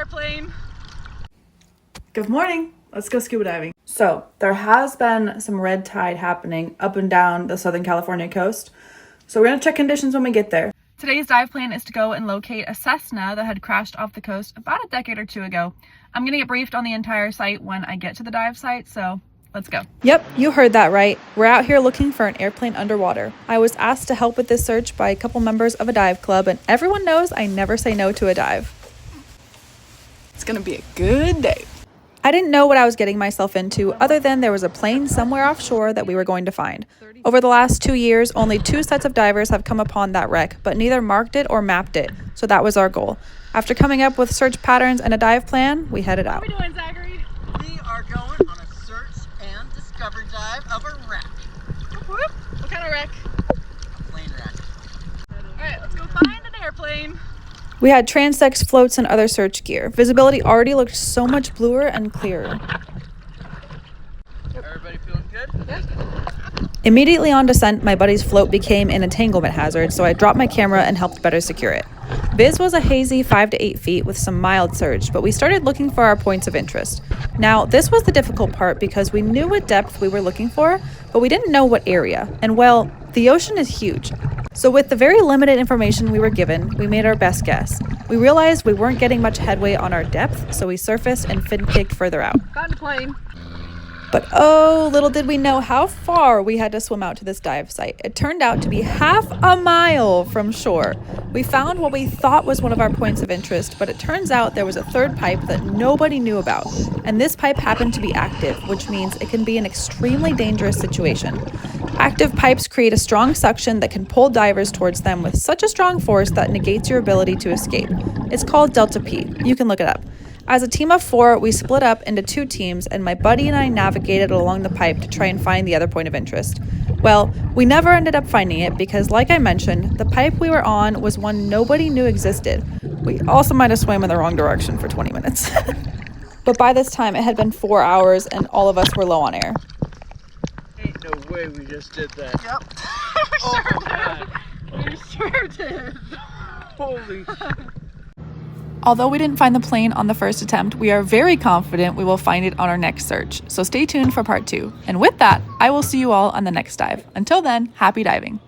airplane. Good morning. Let's go scuba diving. So there has been some red tide happening up and down the Southern California coast. So we're gonna check conditions when we get there. Today's dive plan is to go and locate a Cessna that had crashed off the coast about a decade or two ago. I'm gonna get briefed on the entire site when I get to the dive site, so let's go. Yep, you heard that right. We're out here looking for an airplane underwater. I was asked to help with this search by a couple members of a dive club, and everyone knows I never say no to a dive. It's gonna be a good day. I didn't know what I was getting myself into other than there was a plane somewhere offshore that we were going to find. Over the last 2 years, only 2 sets of divers have come upon that wreck, but neither marked it or mapped it, so that was our goal. After coming up with search patterns and a dive plan, we headed out. What are we doing, Zachary? We are going on a search and discovery dive of a wreck. Whoop. What kind of wreck? A plane wreck. Alright, let's go find an airplane. We had transects, floats, and other search gear. Visibility already looked so much bluer and clearer. Everybody feeling good? Yeah. Immediately on descent, my buddy's float became an entanglement hazard, so I dropped my camera and helped better secure it. Viz was a hazy 5 to 8 feet with some mild surge, but we started looking for our points of interest. Now, this was the difficult part because we knew what depth we were looking for, but we didn't know what area. And well, the ocean is huge. So with the very limited information we were given, we made our best guess. We realized we weren't getting much headway on our depth, so we surfaced and fin kicked further out. Found a plane. But oh, little did we know how far we had to swim out to this dive site. It turned out to be half a mile from shore. We found what we thought was one of our points of interest, but it turns out there was a third pipe that nobody knew about. And this pipe happened to be active, which means it can be an extremely dangerous situation. Active pipes create a strong suction that can pull divers towards them with such a strong force that negates your ability to escape. It's called delta P. You can look it up. As a team of 4, we split up into 2 teams, and my buddy and I navigated along the pipe to try and find the other point of interest. Well, we never ended up finding it because, like I mentioned, the pipe we were on was one nobody knew existed. We also might have swam in the wrong direction for 20 minutes. But by this time, it had been 4 hours, and all of us were low on air. Ain't no way we just did that. Yep. We sure did. Holy. Although we didn't find the plane on the first attempt, we are very confident we will find it on our next search. So stay tuned for part 2. And with that, I will see you all on the next dive. Until then, happy diving.